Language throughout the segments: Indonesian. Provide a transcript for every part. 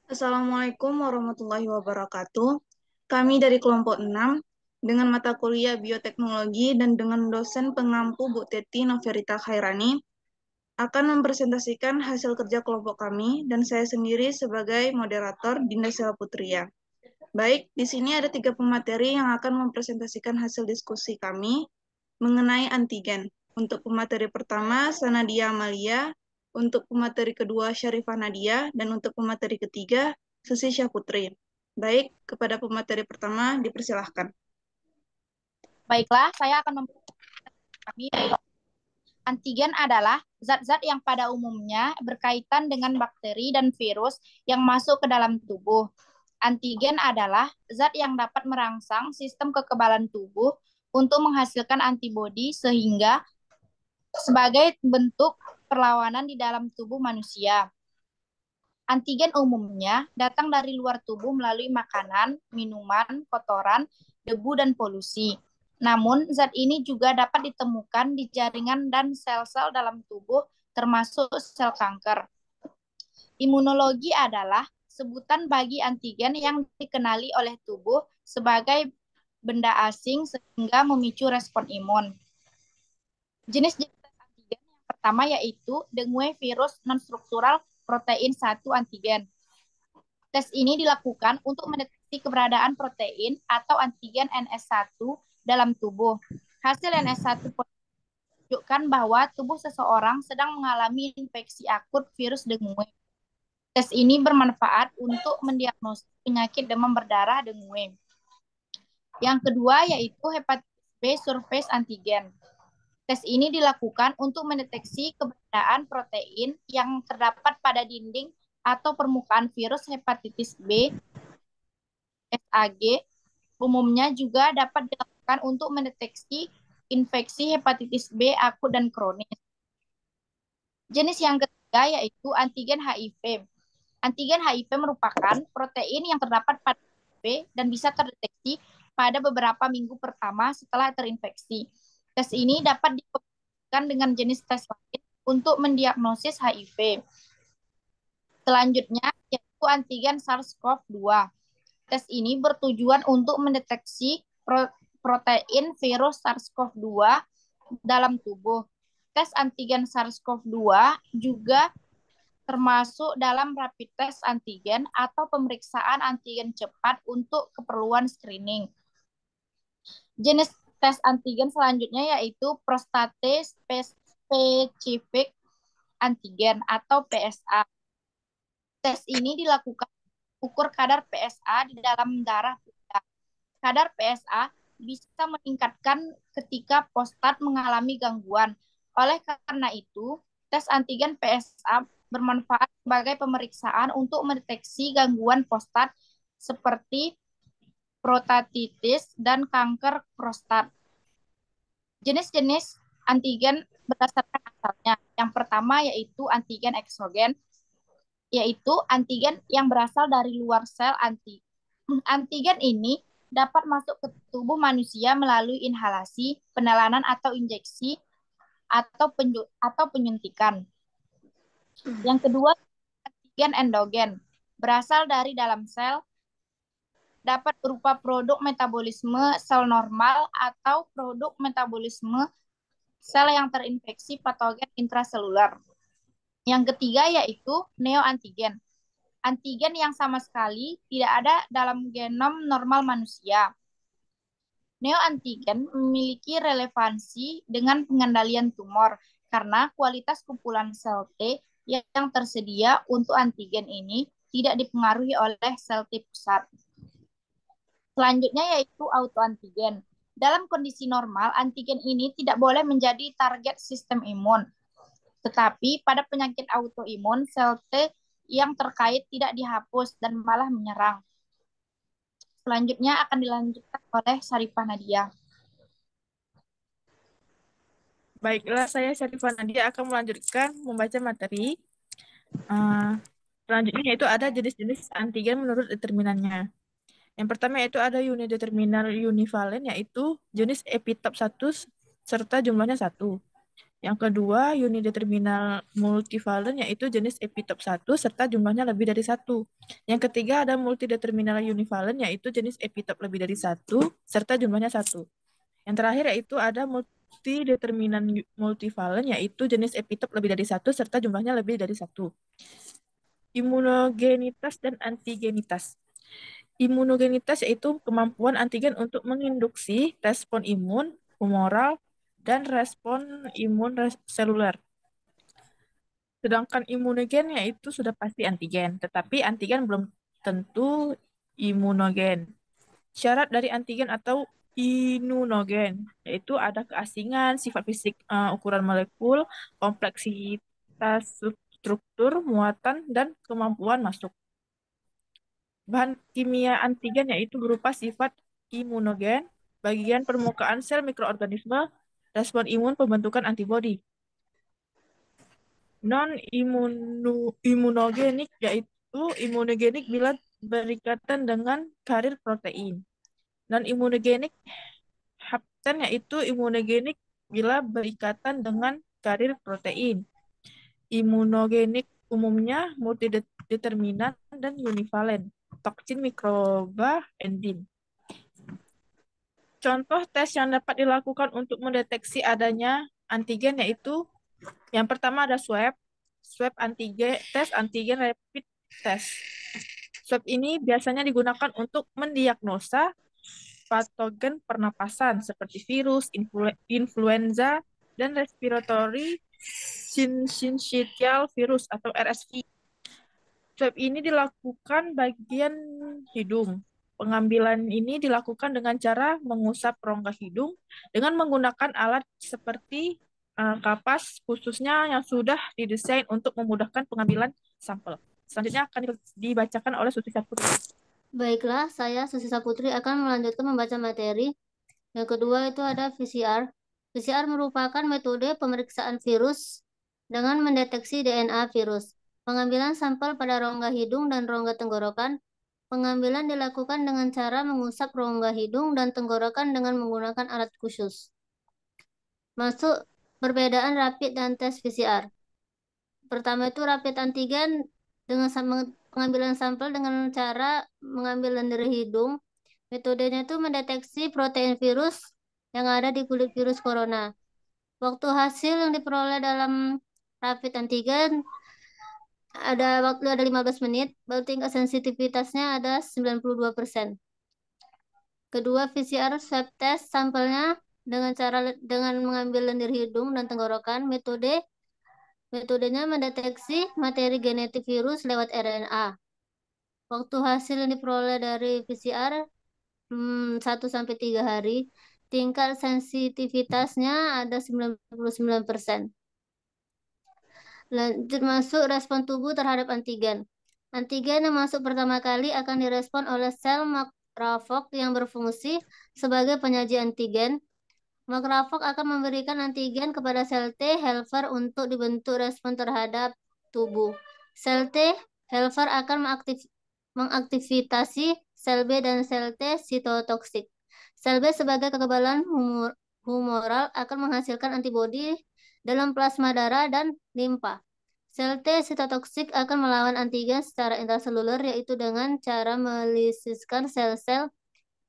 Assalamualaikum warahmatullahi wabarakatuh. Kami dari kelompok 6 dengan mata kuliah bioteknologi dan dengan dosen pengampu Bu Teti Noverita Khairani akan mempresentasikan hasil kerja kelompok kami dan saya sendiri sebagai moderator Dinda Sela Putria. Baik, di sini ada 3 pemateri yang akan mempresentasikan hasil diskusi kami mengenai antigen. Untuk pemateri pertama, Sanadia Amalia. Untuk pemateri kedua, Syarifah Nadia. Dan untuk pemateri ketiga, Susi Syahputri. Baik, kepada pemateri pertama, dipersilahkan. Baiklah, saya akan kami. Antigen adalah zat-zat yang pada umumnya berkaitan dengan bakteri dan virus yang masuk ke dalam tubuh. Antigen adalah zat yang dapat merangsang sistem kekebalan tubuh untuk menghasilkan antibodi sehingga sebagai bentuk perlawanan di dalam tubuh manusia. Antigen umumnya datang dari luar tubuh melalui makanan, minuman, kotoran, debu, dan polusi. Namun, zat ini juga dapat ditemukan di jaringan dan sel-sel dalam tubuh, termasuk sel kanker. Imunologi adalah sebutan bagi antigen yang dikenali oleh tubuh sebagai benda asing sehingga memicu respon imun. Jenis-jenis antigen yang pertama yaitu dengue virus non-struktural protein 1 antigen. Tes ini dilakukan untuk mendeteksi keberadaan protein atau antigen NS1 dalam tubuh. Hasil NS1 menunjukkan bahwa tubuh seseorang sedang mengalami infeksi akut virus dengue. Tes ini bermanfaat untuk mendiagnosis penyakit demam berdarah dengue. Yang kedua yaitu hepatitis B surface antigen. Tes ini dilakukan untuk mendeteksi keberadaan protein yang terdapat pada dinding atau permukaan virus hepatitis B SAG. Umumnya juga dapat dilakukan untuk mendeteksi infeksi hepatitis B akut dan kronis. Jenis yang ketiga yaitu antigen HIV. Antigen HIV merupakan protein yang terdapat pada HIV dan bisa terdeteksi pada beberapa minggu pertama setelah terinfeksi. Tes ini dapat dikombinasikan dengan jenis tes lain untuk mendiagnosis HIV. Selanjutnya yaitu antigen SARS-CoV-2. Tes ini bertujuan untuk mendeteksi protein virus SARS-CoV-2 dalam tubuh. Tes antigen SARS-CoV-2 juga termasuk dalam rapid test antigen atau pemeriksaan antigen cepat untuk keperluan screening. Jenis tes antigen selanjutnya yaitu prostate specific antigen atau PSA. Tes ini dilakukan ukur kadar PSA di dalam darah pria. Kadar PSA bisa meningkatkan ketika prostat mengalami gangguan. Oleh karena itu, tes antigen PSA bermanfaat sebagai pemeriksaan untuk mendeteksi gangguan prostat seperti prostatitis dan kanker prostat. Jenis-jenis antigen berdasarkan asalnya. Yang pertama yaitu antigen eksogen, yaitu antigen yang berasal dari luar sel anti. Antigen ini dapat masuk ke tubuh manusia melalui inhalasi, penelanan atau injeksi atau penyuntikan. Yang kedua, antigen endogen berasal dari dalam sel, dapat berupa produk metabolisme sel normal atau produk metabolisme sel yang terinfeksi patogen intraseluler. Yang ketiga yaitu neoantigen. Antigen yang sama sekali tidak ada dalam genom normal manusia. Neoantigen memiliki relevansi dengan pengendalian tumor karena kualitas kumpulan sel T yang tersedia untuk antigen ini tidak dipengaruhi oleh sel T pusat. Selanjutnya yaitu autoantigen. Dalam kondisi normal, antigen ini tidak boleh menjadi target sistem imun. Tetapi pada penyakit autoimun, sel T yang terkait tidak dihapus dan malah menyerang. Selanjutnya akan dilanjutkan oleh Syarifah Nadia. Baiklah, saya Syarifah Nadia akan melanjutkan membaca materi. Uh, Selanjutnya yaitu ada jenis-jenis antigen menurut determinannya. Yang pertama yaitu ada unideterminal univalen, yaitu jenis epitop 1 serta jumlahnya 1. Yang kedua, unideterminal multivalen yaitu jenis epitop 1 serta jumlahnya lebih dari 1. Yang ketiga ada multideterminal univalen yaitu jenis epitop lebih dari 1 serta jumlahnya 1. Yang terakhir yaitu ada multideterminan multivalen yaitu jenis epitop lebih dari 1 serta jumlahnya lebih dari 1. Imunogenitas dan antigenitas. Imunogenitas yaitu kemampuan antigen untuk menginduksi respon imun, humoral, dan respon imun seluler. Sedangkan imunogen yaitu sudah pasti antigen, tetapi antigen belum tentu imunogen. Syarat dari antigen atau imunogen yaitu ada keasingan, sifat fisik ukuran molekul, kompleksitas struktur, muatan, dan kemampuan masuk. Bahan kimia antigen yaitu berupa sifat imunogen, bagian permukaan sel mikroorganisme, respon imun, pembentukan antibodi. Non-imunogenik yaitu imunogenik bila berikatan dengan karir protein. Non-imunogenik hapten yaitu imunogenik bila berikatan dengan karir protein. Imunogenik umumnya multideterminan dan univalen. Toksin, mikroba, enzim. Contoh tes yang dapat dilakukan untuk mendeteksi adanya antigen yaitu yang pertama ada swab antigen, tes antigen rapid test. Swab ini biasanya digunakan untuk mendiagnosa patogen pernapasan seperti virus, influenza, dan respiratory syncytial virus atau RSV. Swab ini dilakukan bagian hidung. Pengambilan ini dilakukan dengan cara mengusap rongga hidung dengan menggunakan alat seperti kapas khususnya yang sudah didesain untuk memudahkan pengambilan sampel. Selanjutnya akan dibacakan oleh Susi Saputra. Baiklah, saya Susi Saputri akan melanjutkan membaca materi. Yang kedua itu ada PCR. PCR merupakan metode pemeriksaan virus dengan mendeteksi DNA virus. Pengambilan sampel pada rongga hidung dan rongga tenggorokan. Pengambilan dilakukan dengan cara mengusap rongga hidung dan tenggorokan dengan menggunakan alat khusus. Masuk perbedaan rapid dan tes PCR. Pertama itu rapid antigen dengan pengambilan sampel dengan cara mengambil dari hidung. Metodenya itu mendeteksi protein virus yang ada di kulit virus corona. Waktu hasil yang diperoleh dalam rapid antigen waktu ada 15 menit, baru tingkat sensitivitasnya ada 92%. Kedua, PCR swab test sampelnya dengan mengambil lendir hidung dan tenggorokan. Metodenya mendeteksi materi genetik virus lewat RNA. Waktu hasil yang diperoleh dari PCR 1-3 hari, tingkat sensitivitasnya ada 99%. Lanjut masuk respon tubuh terhadap antigen. Antigen yang masuk pertama kali akan direspon oleh sel makrofag yang berfungsi sebagai penyaji antigen. Makrofag akan memberikan antigen kepada sel T helper untuk dibentuk respon terhadap tubuh. Sel T helper akan mengaktifitasi sel B dan sel T sitotoksik. Sel B sebagai kekebalan humoral akan menghasilkan antibodi dalam plasma darah dan limpa. Sel T sitotoksik akan melawan antigen secara intraseluler yaitu dengan cara melisiskan sel-sel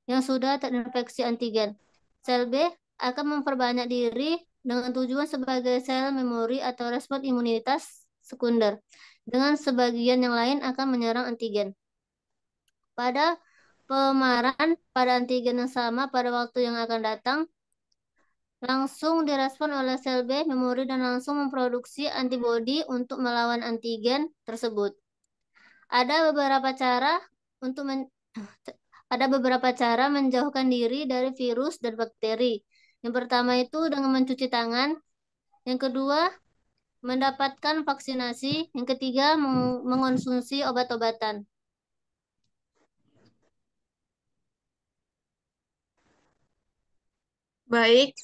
yang sudah terinfeksi antigen. Sel B akan memperbanyak diri dengan tujuan sebagai sel memori atau respon imunitas sekunder. Dengan sebagian yang lain akan menyerang antigen. Pada pemaran pada antigen yang sama pada waktu yang akan datang, langsung direspon oleh sel B memori dan langsung memproduksi antibodi untuk melawan antigen tersebut. Ada beberapa cara menjauhkan diri dari virus dan bakteri. Yang pertama itu dengan mencuci tangan. Yang kedua, mendapatkan vaksinasi. Yang ketiga, mengonsumsi obat-obatan. Baik,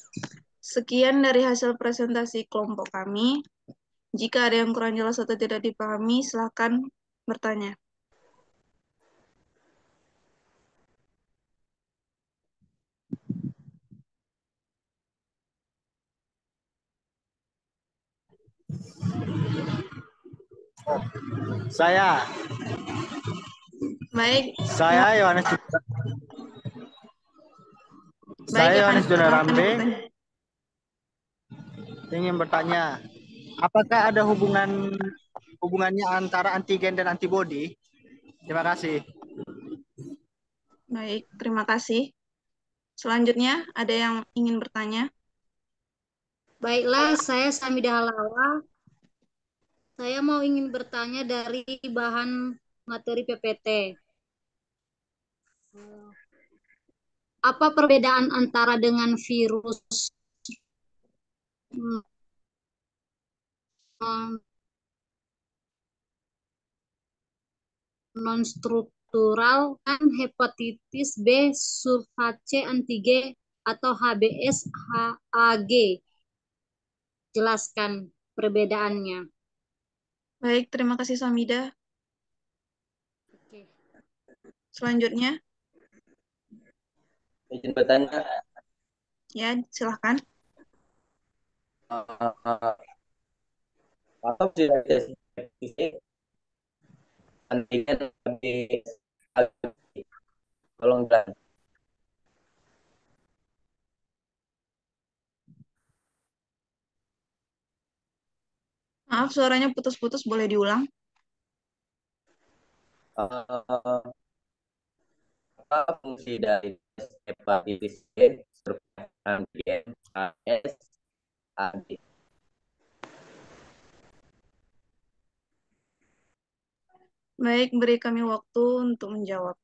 sekian dari hasil presentasi kelompok kami. Jika ada yang kurang jelas atau tidak dipahami, silakan bertanya. Saya Baik, saya Yohanes Jona silahkan Rambe bertanya. ingin bertanya, apakah ada hubungannya antara antigen dan antibodi? Terima kasih. Baik, terima kasih. Selanjutnya, ada yang ingin bertanya? Baiklah, saya Samidah Halawa. Saya ingin bertanya dari bahan materi PPT. Apa perbedaan antara dengan virus non-struktural dan hepatitis B surface antigen atau HBS-HAG? Jelaskan perbedaannya. Baik, terima kasih Samida. Oke. Selanjutnya, Izin bertanya, ya silahkan. apa sudah definisi antigen lebih tolong dan Maaf, suaranya putus-putus, boleh diulang? apa fungsi dari hepatitis B surface antigen HBS-HAG? Baik, beri kami waktu untuk menjawab.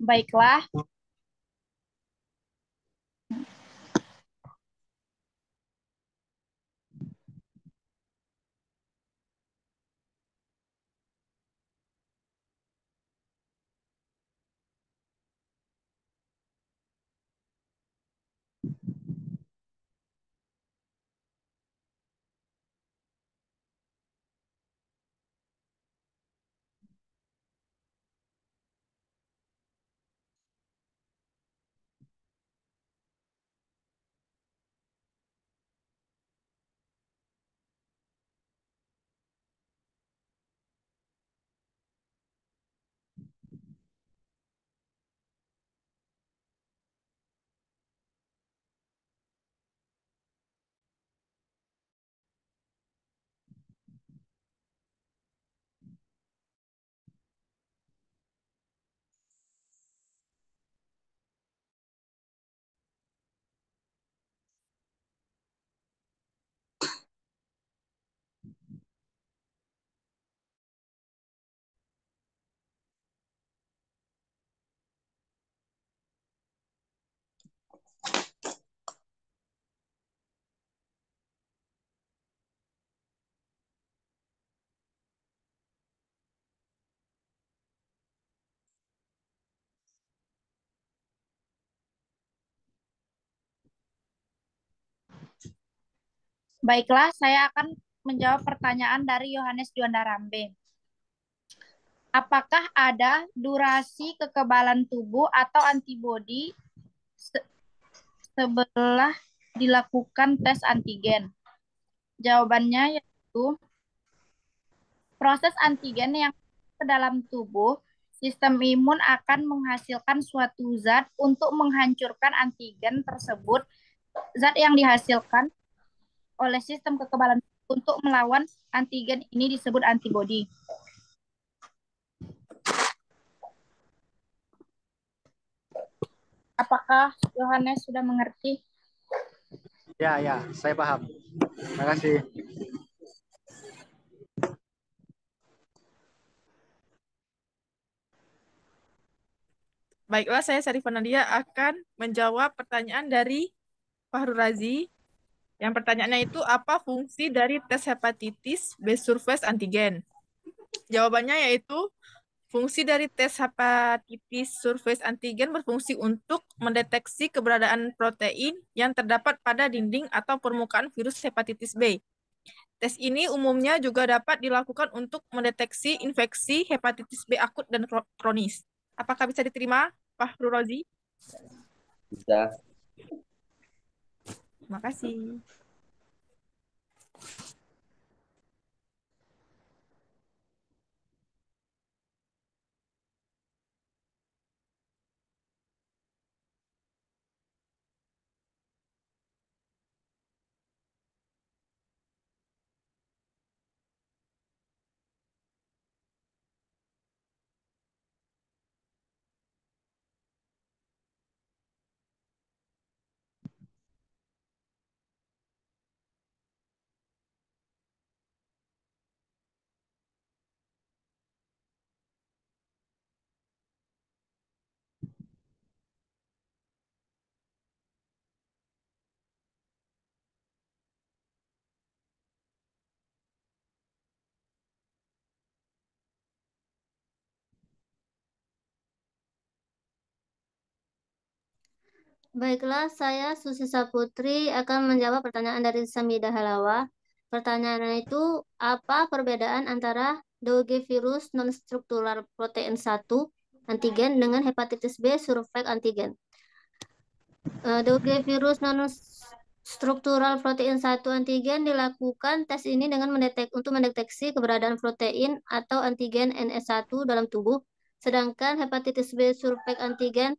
Baiklah, baiklah, saya akan menjawab pertanyaan dari Yohanes Juanda Rambe. Apakah ada durasi kekebalan tubuh atau antibodi setelah dilakukan tes antigen? Jawabannya yaitu proses antigen yang ke dalam tubuh, sistem imun akan menghasilkan suatu zat untuk menghancurkan antigen tersebut. Zat yang dihasilkan oleh sistem kekebalan untuk melawan antigen ini disebut antibodi. Apakah Yohanes sudah mengerti? Ya, saya paham. Terima kasih. Baiklah, saya Syarifah Nadia akan menjawab pertanyaan dari Fahru Razi. Yang pertanyaannya itu, apa fungsi dari tes hepatitis B surface antigen? Jawabannya yaitu, fungsi dari tes hepatitis surface antigen berfungsi untuk mendeteksi keberadaan protein yang terdapat pada dinding atau permukaan virus hepatitis B. Tes ini umumnya juga dapat dilakukan untuk mendeteksi infeksi hepatitis B akut dan kronis. Apakah bisa diterima, Pak Rozi? Bisa. Terima kasih. Baiklah, saya Susi Saputri akan menjawab pertanyaan dari Samida Halawa. Pertanyaannya itu, apa perbedaan antara DOG virus non-struktural protein 1 antigen dengan hepatitis B surface antigen? DOG virus non-struktural protein 1 antigen dilakukan tes ini dengan untuk mendeteksi keberadaan protein atau antigen NS1 dalam tubuh, sedangkan hepatitis B surface antigen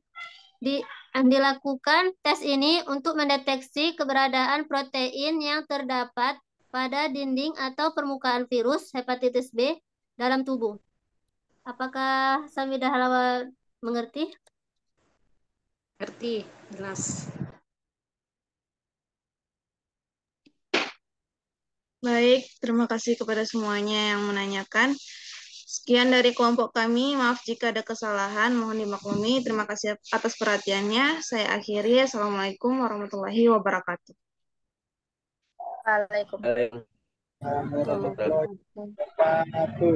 dilakukan tes ini untuk mendeteksi keberadaan protein yang terdapat pada dinding atau permukaan virus hepatitis B dalam tubuh. Apakah Samida Halawa mengerti? Ngerti, jelas. Baik, terima kasih kepada semuanya yang menanyakan. Sekian dari kelompok kami. Maaf jika ada kesalahan, mohon dimaklumi. Terima kasih atas perhatiannya. Saya akhiri. Assalamualaikum warahmatullahi wabarakatuh. Waalaikumsalam. Waalaikumsalam warahmatullahi wabarakatuh.